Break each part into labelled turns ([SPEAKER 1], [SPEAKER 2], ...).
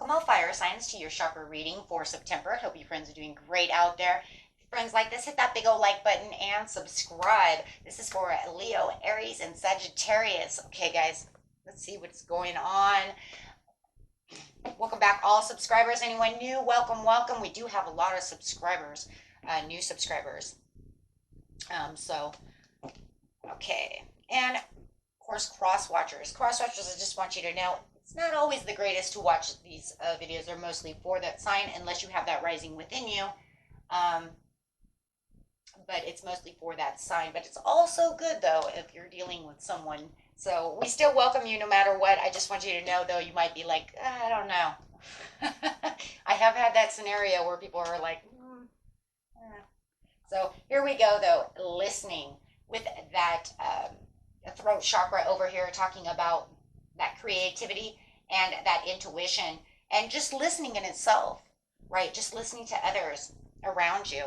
[SPEAKER 1] Welcome all fire signs to your chakra reading for September. Hope you friends are doing great out there. If your friends like this, hit that big old like button and subscribe. This is for Leo, Aries, and Sagittarius. Okay, guys, let's see what's going on. Welcome back, all subscribers. Anyone new, welcome, welcome. We do have a lot of subscribers, new subscribers. Okay. And, of course, cross-watchers. Cross-watchers, I just want you to know, it's not always the greatest to watch these videos. They're mostly for that sign, unless you have that rising within you. But it's mostly for that sign. But it's also good, though, if you're dealing with someone. So we still welcome you no matter what. I just want you to know, though, you might be like, I don't know. I have had that scenario where people are like, So here we go, though, listening with that throat chakra over here, talking about that creativity and that intuition and just listening in itself, right? Just listening to others around you.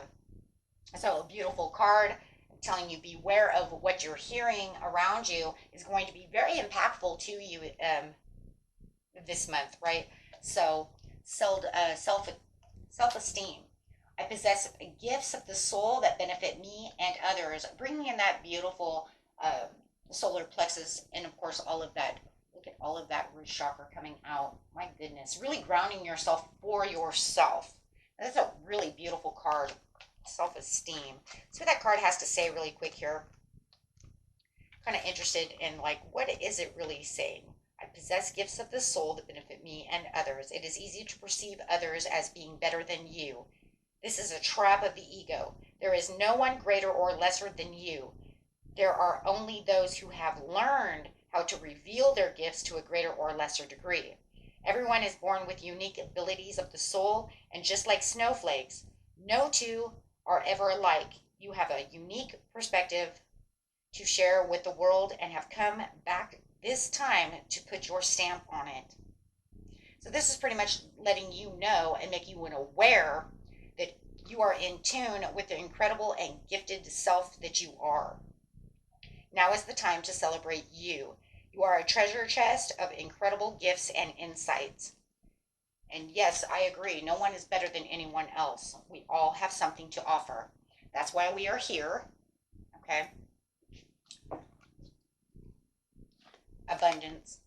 [SPEAKER 1] So a beautiful card telling you beware of what you're hearing around you is going to be very impactful to you this month, right? So self-esteem. I possess gifts of the soul that benefit me and others, bringing in that beautiful solar plexus and, of course, all of that. Look at all of that root chakra coming out. My goodness, really grounding yourself for yourself. That's a really beautiful card. Self-esteem. So what that card has to say really quick here. Kind of interested in, like, what is it really saying? I possess gifts of the soul that benefit me and others. It is easy to perceive others as being better than you. This is a trap of the ego. There is no one greater or lesser than you. There are only those who have learned how to reveal their gifts to a greater or lesser degree. Everyone is born with unique abilities of the soul, and just like snowflakes, no two are ever alike. You have a unique perspective to share with the world and have come back this time to put your stamp on it. So this is pretty much letting you know and make you aware that you are in tune with the incredible and gifted self that you are. Now is the time to celebrate you. You are a treasure chest of incredible gifts and insights. And yes, I agree. No one is better than anyone else. We all have something to offer. That's why we are here. Okay? Abundance.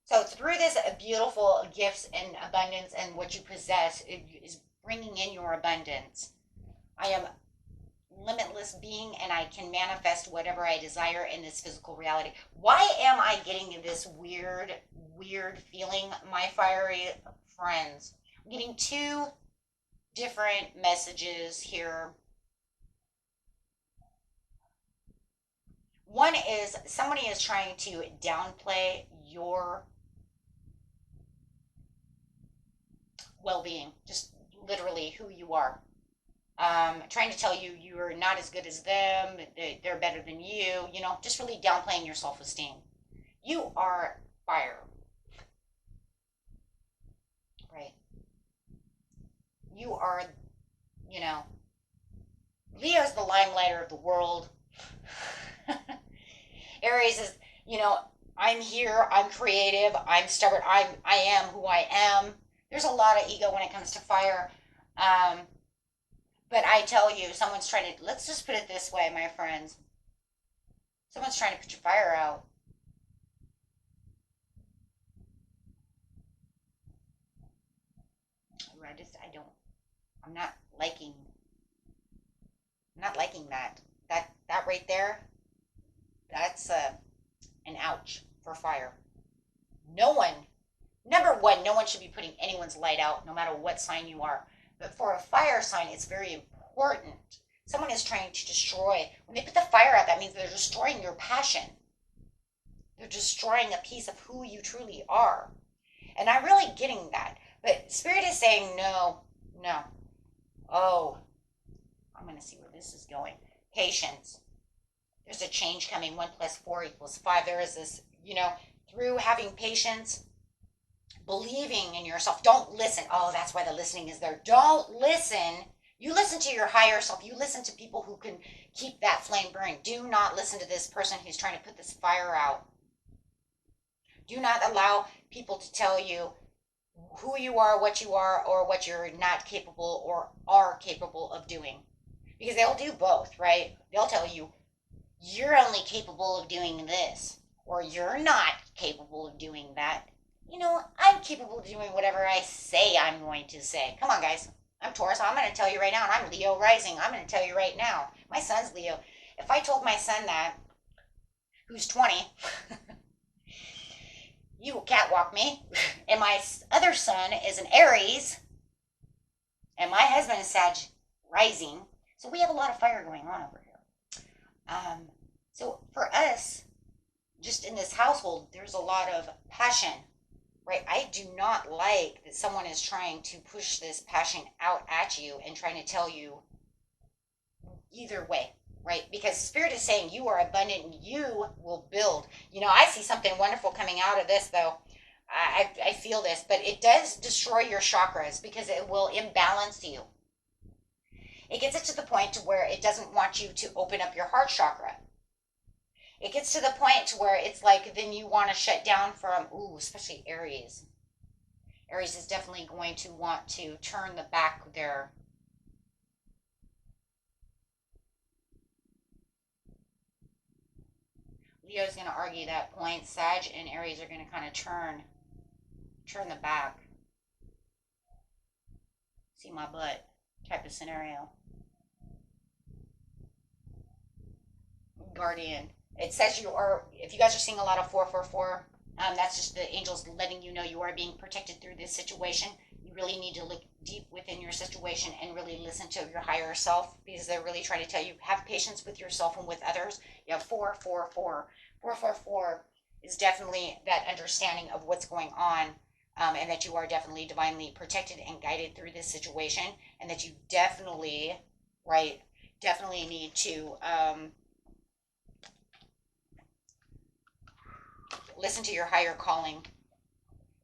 [SPEAKER 1] So through this beautiful gifts and abundance and what you possess, it is bringing in your abundance. I am limitless being and I can manifest whatever I desire in this physical reality. Why am I getting this weird feeling, my fiery friends? I'm getting two different messages here. One is somebody is trying to downplay your well-being, just literally who you are. Trying to tell you you're not as good as them, they're better than you, just really downplaying your self-esteem. You are fire, right? You are, Leo's the limelighter of the world. Aries is, I'm here, I'm creative, I'm stubborn, I am who I am. There's a lot of ego when it comes to fire. But I tell you, someone's trying to, let's just put it this way, my friends. Someone's trying to put your fire out. I'm not liking that. That right there, that's an ouch for fire. Number one, no one should be putting anyone's light out, no matter what sign you are. But for a fire sign, it's very important. Someone is trying to destroy. When they put the fire out, that means they're destroying your passion. They're destroying a piece of who you truly are. And I'm really getting that. But Spirit is saying, no. Oh, I'm going to see where this is going. Patience. There's a change coming. 1 + 4 = 5. There is this, through having patience, believing in yourself. Don't listen. Oh, that's why the listening is there. Don't listen. You listen to your higher self. You listen to people who can keep that flame burning. Do not listen to this person who's trying to put this fire out. Do not allow people to tell you who you are, or what you're not capable or are capable of doing. Because they'll do both, right? They'll tell you, you're only capable of doing this, or you're not capable of doing that. You know, I'm capable of doing whatever I say I'm going to say. Come on, guys. I'm Taurus. I'm going to tell you right now, and I'm Leo rising. I'm going to tell you right now. My son's Leo. If I told my son that, who's 20, you will catwalk me, and my other son is an Aries, and my husband is Sag rising, so we have a lot of fire going on over here. So for us, just in this household, there's a lot of passion, right? I do not like that someone is trying to push this passion out at you and trying to tell you either way, right? Because Spirit is saying you are abundant and you will build. You know, I see something wonderful coming out of this, though. I feel this, but it does destroy your chakras because it will imbalance you. It gets it to the point to where it doesn't want you to open up your heart chakra. It gets to the point to where it's like then you want to shut down from, especially Aries. Aries is definitely going to want to turn the back there. Leo's going to argue that point. Sag and Aries are going to kind of turn the back. See my butt type of scenario. Guardian. It says you are, if you guys are seeing a lot of 444, that's just the angels letting you know you are being protected through this situation. You really need to look deep within your situation and really listen to your higher self, because they're really trying to tell you, have patience with yourself and with others. You have 444. 444 is definitely that understanding of what's going on, and that you are definitely divinely protected and guided through this situation, and that you definitely, definitely need to listen to your higher calling.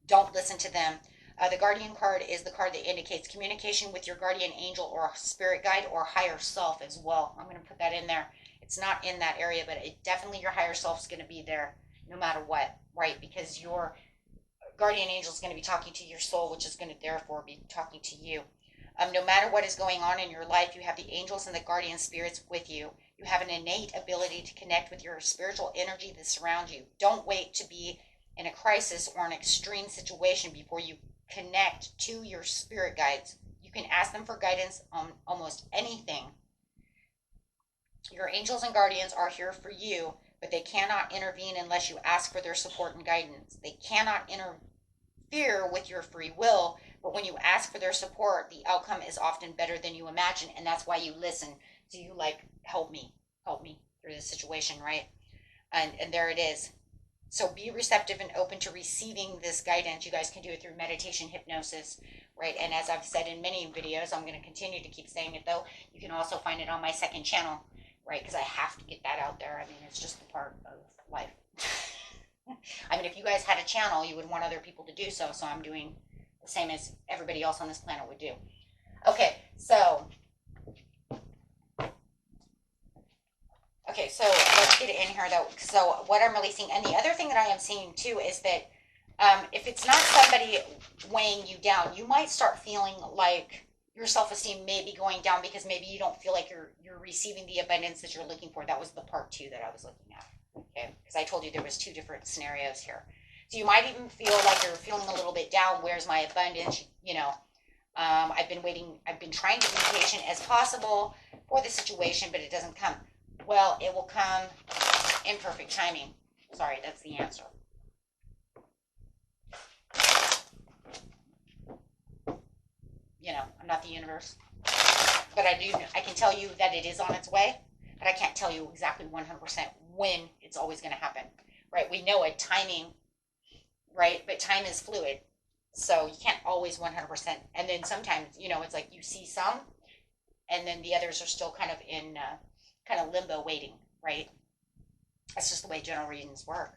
[SPEAKER 1] Don't listen to them. The guardian card is the card that indicates communication with your guardian angel or spirit guide or higher self as well. I'm going to put that in there. It's not in that area, but it definitely your higher self is going to be there no matter what, right? Because your guardian angel is going to be talking to your soul, which is going to therefore be talking to you. No matter what is going on in your life, you have the angels and the guardian spirits with you. You have an innate ability to connect with your spiritual energy that surrounds you. Don't wait to be in a crisis or an extreme situation before you connect to your spirit guides. You can ask them for guidance on almost anything. Your angels and guardians are here for you, but they cannot intervene unless you ask for their support and guidance. They cannot interfere with your free will, but when you ask for their support, the outcome is often better than you imagine, and that's why you listen. So you help me through this situation, right? And there it is. So be receptive and open to receiving this guidance. You guys can do it through meditation, hypnosis, right? And as I've said in many videos, I'm going to continue to keep saying it, though. You can also find it on my second channel, right? Because I have to get that out there. I mean, it's just a part of life. I mean, if you guys had a channel, you would want other people to do so. So I'm doing the same as everybody else on this planet would do. Okay, so let's get it in here, though. So what I'm really seeing, and the other thing that I am seeing, too, is that if it's not somebody weighing you down, you might start feeling like your self-esteem may be going down because maybe you don't feel like you're receiving the abundance that you're looking for. That was the part 2 that I was looking at, okay? Because I told you there was 2 different scenarios here. So you might even feel like you're feeling a little bit down. Where's my abundance? You know, I've been trying to be patient as possible for the situation, but it doesn't come. Well, it will come in perfect timing. Sorry, that's the answer. You know, I'm not the universe. But I can tell you that it is on its way, but I can't tell you exactly 100% when it's always going to happen, right? We know it, timing, right? But time is fluid. So you can't always 100%. And then sometimes, you know, it's like you see some, and then the others are still kind of in kind of limbo waiting, right? That's just the way general readings work.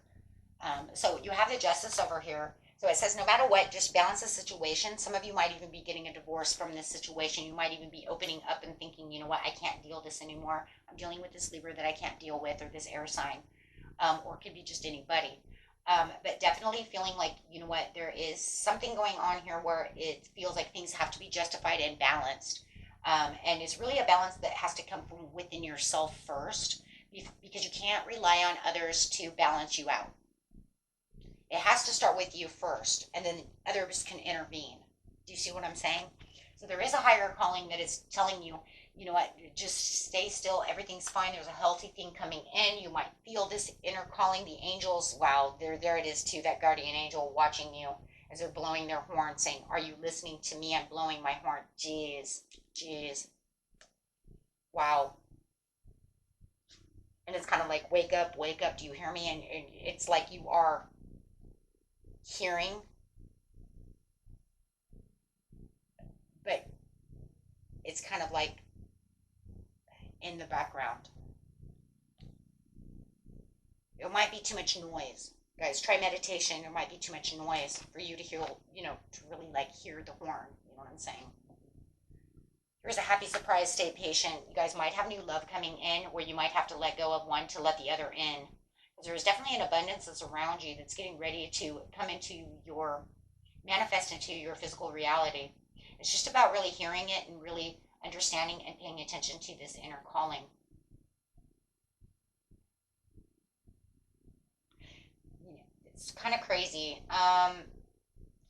[SPEAKER 1] So you have the justice over here. So it says no matter what, just balance the situation. Some of you might even be getting a divorce from this situation. You might even be opening up and thinking, you know what, I can't deal this anymore. I'm dealing with this Libra that I can't deal with, or this air sign. Or it could be just anybody. But definitely feeling like, you know what, there is something going on here where it feels like things have to be justified and balanced. And it's really a balance that has to come from within yourself first, because you can't rely on others to balance you out. It has to start with you first, and then others can intervene. Do you see what I'm saying? So there is a higher calling that is telling you, you know what, just stay still. Everything's fine. There's a healthy thing coming in. You might feel this inner calling. The angels, wow, there it is too. That guardian angel watching you as they're blowing their horn, saying, "Are you listening to me? I'm blowing my horn." Jeez, jeez, wow. And it's kind of like, wake up, wake up. Do you hear me? And it's like you are hearing, but it's kind of like in the background. It might be too much noise. Guys, try meditation. There might be too much noise for you to hear, to really like hear the horn. You know what I'm saying? Here's a happy surprise. Stay patient. You guys might have new love coming in, or you might have to let go of one to let the other in. Because there's definitely an abundance that's around you that's getting ready to come into your, manifest into your physical reality. It's just about really hearing it and really understanding and paying attention to this inner calling. It's kind of crazy.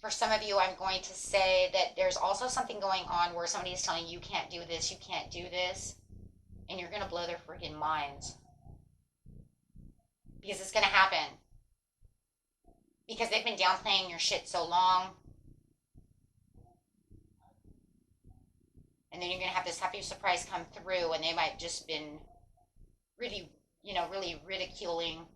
[SPEAKER 1] For some of you, I'm going to say that there's also something going on where somebody is telling you, you can't do this, you can't do this, and you're going to blow their freaking minds. Because it's going to happen. Because they've been downplaying your shit so long. And then you're going to have this happy surprise come through, and they might just been really, really ridiculing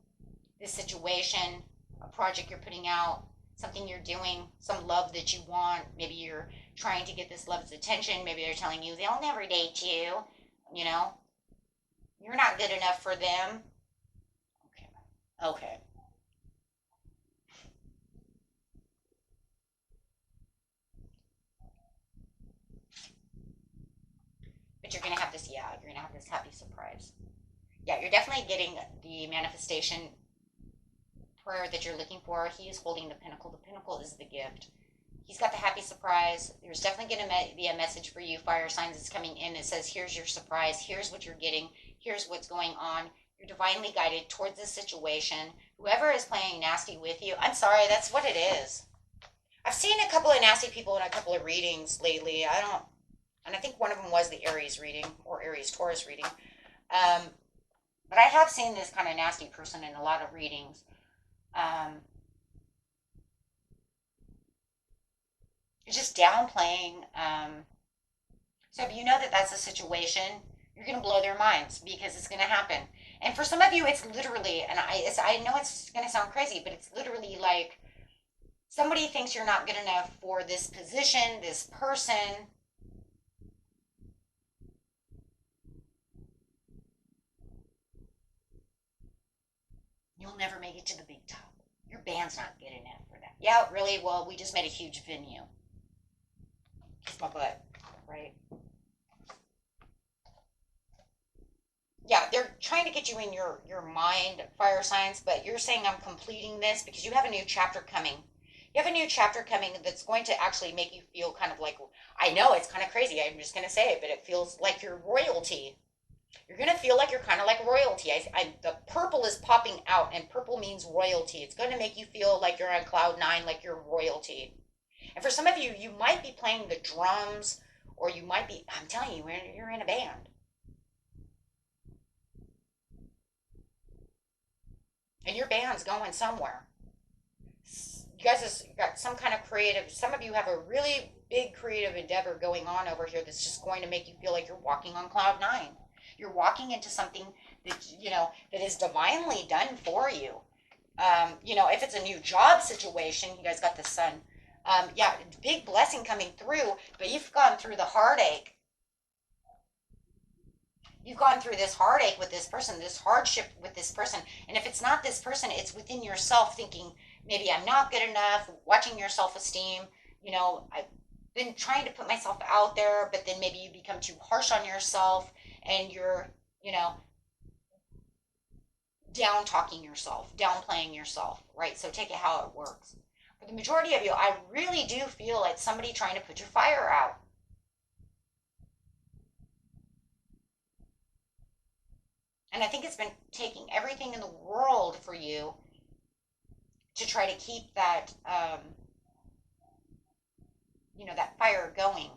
[SPEAKER 1] this situation, a project you're putting out, something you're doing, some love that you want. Maybe you're trying to get this love's attention. Maybe they're telling you they'll never date you. You're not good enough for them. Okay. Okay. But you're going to have this, yeah, you're going to have this happy surprise. Yeah, you're definitely getting the manifestation prayer that you're looking for. He is holding the pinnacle. The pinnacle is the gift. He's got the happy surprise. There's definitely going to be a message for you, fire signs, that's coming in that says, here's your surprise. Here's what you're getting. Here's what's going on. You're divinely guided towards this situation. Whoever is playing nasty with you, I'm sorry, that's what it is. I've seen a couple of nasty people in a couple of readings lately. And I think one of them was the Aries reading, or Aries Taurus reading. Um, but I have seen this kind of nasty person in a lot of readings. It's just downplaying. So if you know that that's a situation, you're going to blow their minds because it's going to happen. And for some of you, it's literally, and I know it's going to sound crazy, but it's literally like somebody thinks you're not good enough for this position, this person. You'll never make it to the big top. Your band's not good enough for that. Yeah, really? Well, we just made a huge venue. Kiss my butt, right? Yeah, they're trying to get you in your mind, fire signs, but you're saying I'm completing this because you have a new chapter coming. You have a new chapter coming that's going to actually make you feel kind of like, I know it's kind of crazy. I'm just going to say it, but it feels like you're royalty. You're going to feel like you're kind of like royalty. The purple is popping out, and purple means royalty. It's going to make you feel like you're on cloud nine, like you're royalty. And for some of you, you might be playing the drums, or you might be, I'm telling you, you're in a band. And your band's going somewhere. You guys have got some kind of creative, some of you have a really big creative endeavor going on over here that's just going to make you feel like you're walking on cloud nine. You're walking into something that, that is divinely done for you. If it's a new job situation, you guys got the sun. Yeah, big blessing coming through, but you've gone through the heartache. You've gone through this heartache with this person, this hardship with this person. And if it's not this person, it's within yourself thinking, maybe I'm not good enough, watching your self-esteem. I've been trying to put myself out there, but then maybe you become too harsh on yourself and you're, down talking yourself, downplaying yourself, right? So take it how it works. For the majority of you, I really do feel like somebody trying to put your fire out. And I think it's been taking everything in the world for you to try to keep that, that fire going.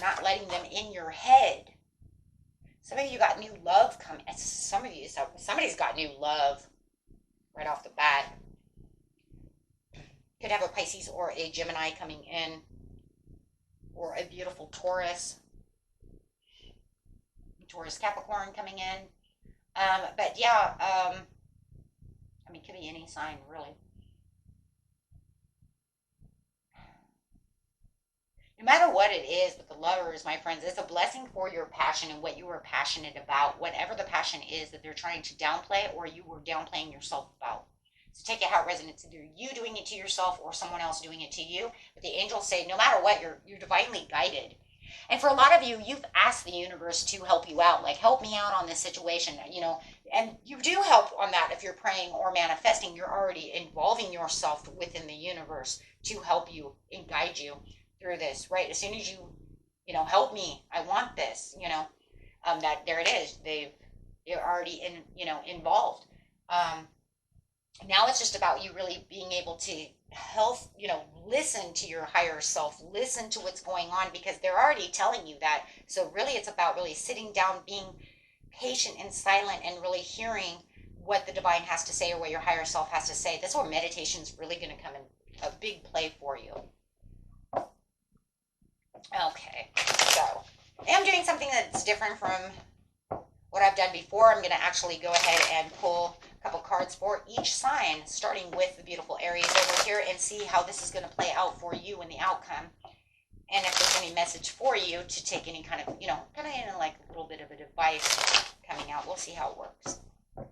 [SPEAKER 1] Not letting them in your head. Some of you got new love coming. Some of you, somebody's got new love right off the bat. Could have a Pisces or a Gemini coming in, or a beautiful Taurus Capricorn coming in. But yeah, it could be any sign really. No matter what it is with the lovers, my friends, it's a blessing for your passion and what you are passionate about, whatever the passion is that they're trying to downplay or you were downplaying yourself about. So take it how it resonates, either you doing it to yourself or someone else doing it to you. But the angels say, no matter what, you're divinely guided. And for a lot of you, you've asked the universe to help you out, like help me out on this situation, and you do help on that if you're praying or manifesting. You're already involving yourself within the universe to help you and guide you through this, right? As soon as help me, I want this, that there it is. They're already involved. Now it's just about you really being able to listen to your higher self, listen to what's going on, because they're already telling you that. So really it's about really sitting down, being patient and silent, and really hearing what the divine has to say or what your higher self has to say. That's where meditation is really going to come in a big play for you. Okay, so I am doing something that's different from what I've done before. I'm going to actually go ahead and pull a couple cards for each sign, starting with the beautiful Aries over here, and see how this is going to play out for you in the outcome. And if there's any message for you to take any kind of, kind of in like a little bit of a advice coming out. We'll see how it works. And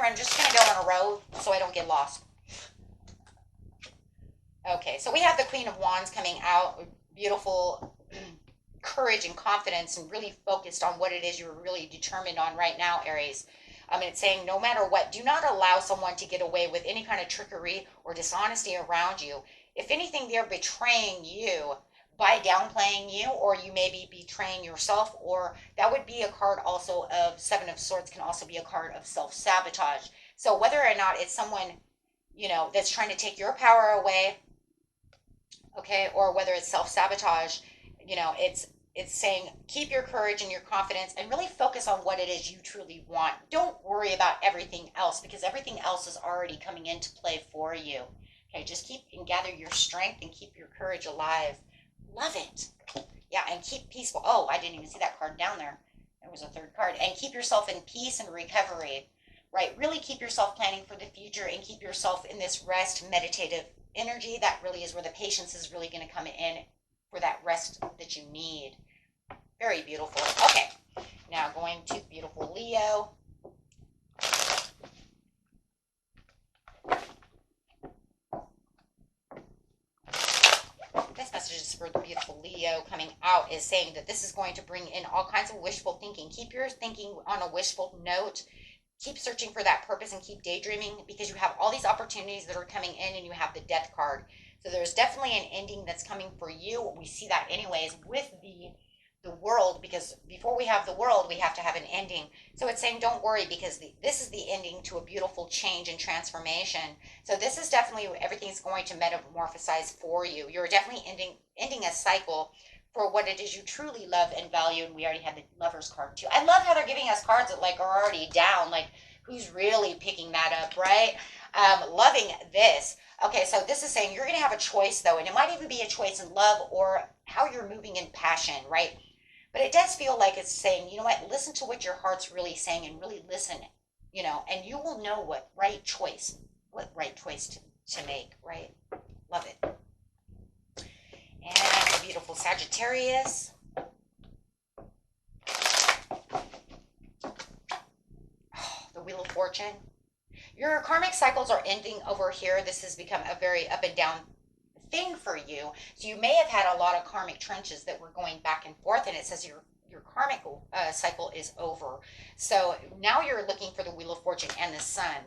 [SPEAKER 1] I'm just going to go in a row so I don't get lost. Okay, so we have the Queen of Wands coming out, beautiful courage and confidence, and really focused on what it is you're really determined on right now, Aries. It's saying no matter what, do not allow someone to get away with any kind of trickery or dishonesty around you. If anything, they're betraying you by downplaying you, or you may be betraying yourself, or that would be a card also of Seven of Swords, can also be a card of self-sabotage. So whether or not it's someone, that's trying to take your power away, okay, or whether it's self-sabotage, it's saying keep your courage and your confidence and really focus on what it is you truly want. Don't worry about everything else, because everything else is already coming into play for you. Okay, just keep and gather your strength and keep your courage alive. Love it. Yeah, and keep peaceful. Oh, I didn't even see that card down there. There was a third card. And keep yourself in peace and recovery, right? Really keep yourself planning for the future and keep yourself in this rest, meditative energy. That really is where the patience is really going to come in for that rest that you need. Very beautiful. Okay, now going to beautiful Leo. This message is for the beautiful Leo coming out, is saying that this is going to bring in all kinds of wishful thinking. Keep your thinking on a wishful note. Keep searching for that purpose and keep daydreaming, because you have all these opportunities that are coming in, and you have the Death card. So there's definitely an ending that's coming for you. We see that anyways with the world, because before we have the world, we have to have an ending. So it's saying don't worry, because this is the ending to a beautiful change and transformation. So this is definitely, everything's going to metamorphosize for you. You're definitely ending a cycle for what it is you truly love and value. And we already had the Lovers card too. I love how they're giving us cards that like are already down, like who's really picking that up, right? Loving this. Okay, so this is saying you're going to have a choice though, and it might even be a choice in love or how you're moving in passion, right? But it does feel like it's saying, you know what, listen to what your heart's really saying and really listen, and you will know what right choice to make, right? Love it. And the beautiful Sagittarius. Oh, the Wheel of Fortune. Your karmic cycles are ending over here. This has become a very up and down thing for you. So you may have had a lot of karmic trenches that were going back and forth, and it says your karmic cycle is over. So now you're looking for the Wheel of Fortune and the Sun.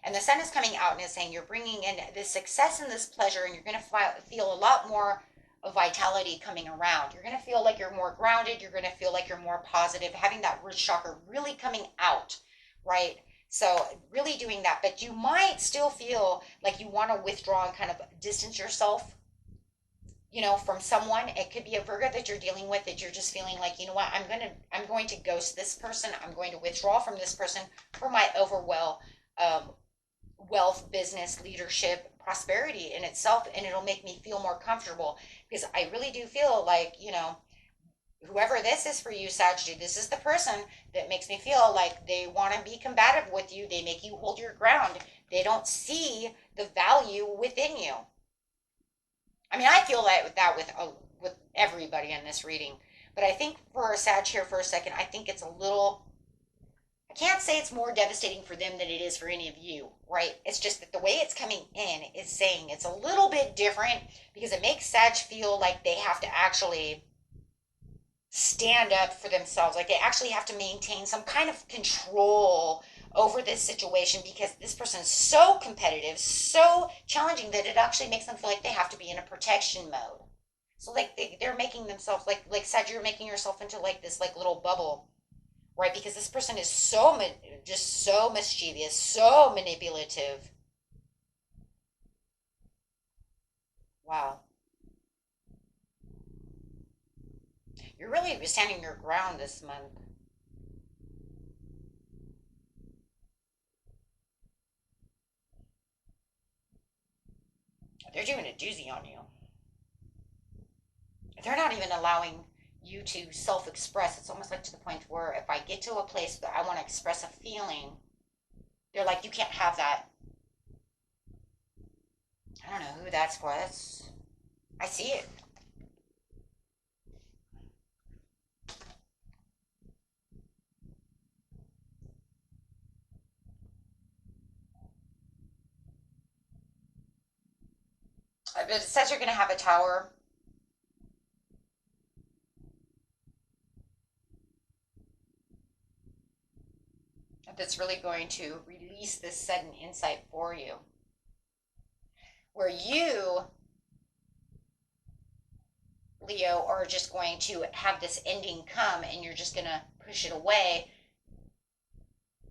[SPEAKER 1] And the Sun is coming out and is saying you're bringing in this success and this pleasure, and you're going to feel a lot more of vitality coming around. You're going to feel like you're more grounded. You're going to feel like you're more positive, having that root chakra really coming out, right? So really doing that, but you might still feel like you want to withdraw and kind of distance yourself, from someone. It could be a Virgo that you're dealing with, that you're just feeling like, you know what, I'm going to ghost this person. I'm going to withdraw from this person for my overwhelm, wealth, business, leadership, prosperity in itself, and it'll make me feel more comfortable, because I really do feel like, whoever this is for you, Sagittarius, this is the person that makes me feel like they want to be combative with you. They make you hold your ground. They don't see the value within you. I mean, I feel that with everybody in this reading, but I think for a Sag here for a second, I think it's a little. I can't say it's more devastating for them than it is for any of you, right? It's just that the way it's coming in is saying it's a little bit different, because it makes Sag feel like they have to actually stand up for themselves. Like they actually have to maintain some kind of control over this situation, because this person is so competitive, so challenging, that it actually makes them feel like they have to be in a protection mode. So like they're making themselves like Sag, you're making yourself into like this like little bubble, right? Because this person is just so mischievous, so manipulative. Wow. You're really standing your ground this month. They're doing a doozy on you. They're not even allowing you to self-express. It's almost like to the point where if I get to a place that I want to express a feeling, they're like, you can't have that. I don't know who that's for. I see it. But it says you're going to have a tower. That's really going to release this sudden insight for you. Where you, Leo, are just going to have this ending come, and you're just going to push it away.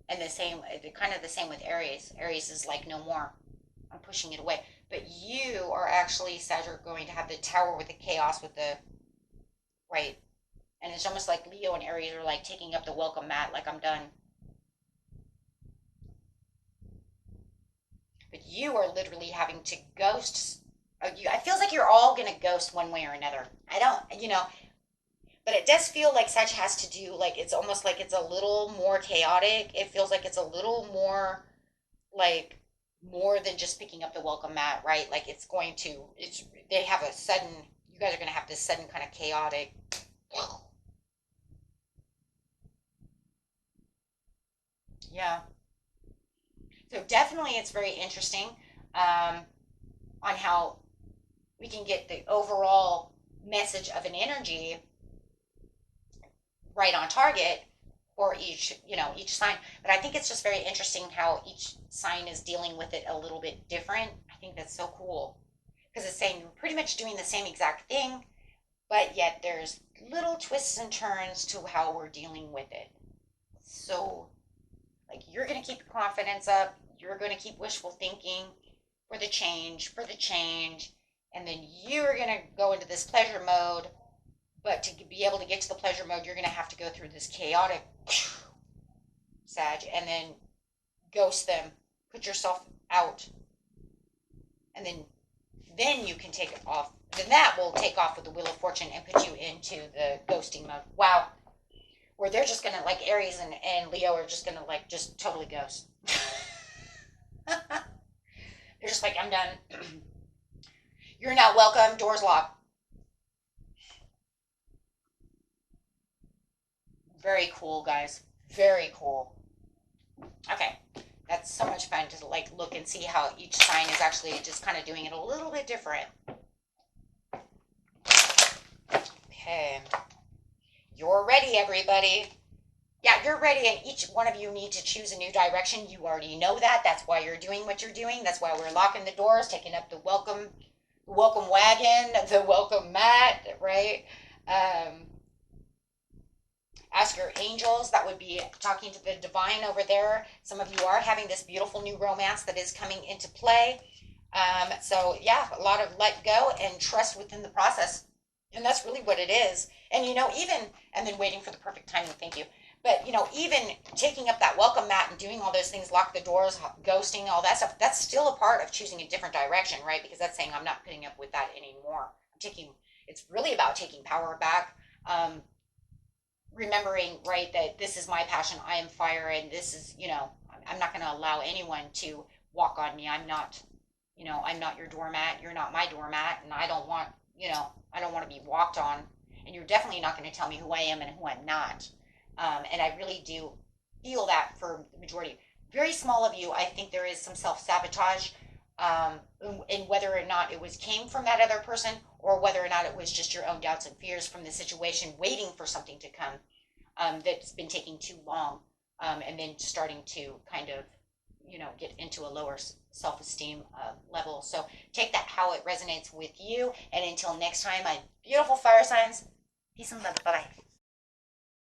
[SPEAKER 1] And kind of the same with Aries. Aries is like, no more. I'm pushing it away. But you are actually, Sag, going to have the tower with the chaos, with the, right. And it's almost like Leo and Aries are like taking up the welcome mat, like I'm done. But you are literally having to ghost. It feels like you're all going to ghost one way or another. I don't, but it does feel like Sag has to do, like, it's almost like it's a little more chaotic. It feels like it's a little more, like, more than just picking up the welcome mat, right? Like, they have a sudden, you guys are going to have this sudden kind of chaotic. Yeah. So definitely it's very interesting, on how we can get the overall message of an energy right on target for each sign. But I think it's just very interesting how each sign is dealing with it a little bit different. I think that's so cool, because it's saying we're pretty much doing the same exact thing, but yet there's little twists and turns to how we're dealing with it. So, like, you're going to keep your confidence up. You're going to keep wishful thinking for the change, and then you're going to go into this pleasure mode. But to be able to get to the pleasure mode, you're going to have to go through this chaotic Sag, and then ghost them, put yourself out, and then you can take it off. Then that will take off with the Wheel of Fortune and put you into the ghosting mode. Wow. Where they're just gonna, like, Aries and Leo are just gonna, like, just totally ghost. They're just like, I'm done. You're not welcome. Doors locked. Very cool, guys. Very cool. Okay. That's so much fun. trying to like look and see how each sign is actually just kind of doing it a little bit different. Okay. You're ready, everybody. Yeah, you're ready, and each one of you need to choose a new direction. You already know that. That's why you're doing what you're doing. That's why we're locking the doors, taking up the welcome wagon, the welcome mat, right? Ask your angels. That would be talking to the divine over there. Some of you are having this beautiful new romance that is coming into play. So yeah, a lot of let go and trust within the process. And that's really what it is. And and then waiting for the perfect timing. Thank you. But even taking up that welcome mat and doing all those things, lock the doors, ghosting, all that stuff, that's still a part of choosing a different direction, right? Because that's saying I'm not putting up with that anymore. It's really about taking power back. Remembering, right, that this is my passion. I am fire, and this is, I'm not going to allow anyone to walk on me. I'm not your doormat. You're not my doormat, and I don't want to be walked on. And you're definitely not going to tell me who I am and who I'm not. And I really do feel that for the majority. Very small of you, I think there is some self-sabotage, and whether or not it came from that other person, or whether or not it was just your own doubts and fears from the situation, waiting for something to come, that's been taking too long, and then starting to kind of, get into a lower self-esteem level. So take that how it resonates with you. And until next time, my beautiful fire signs, peace and love. Bye-bye.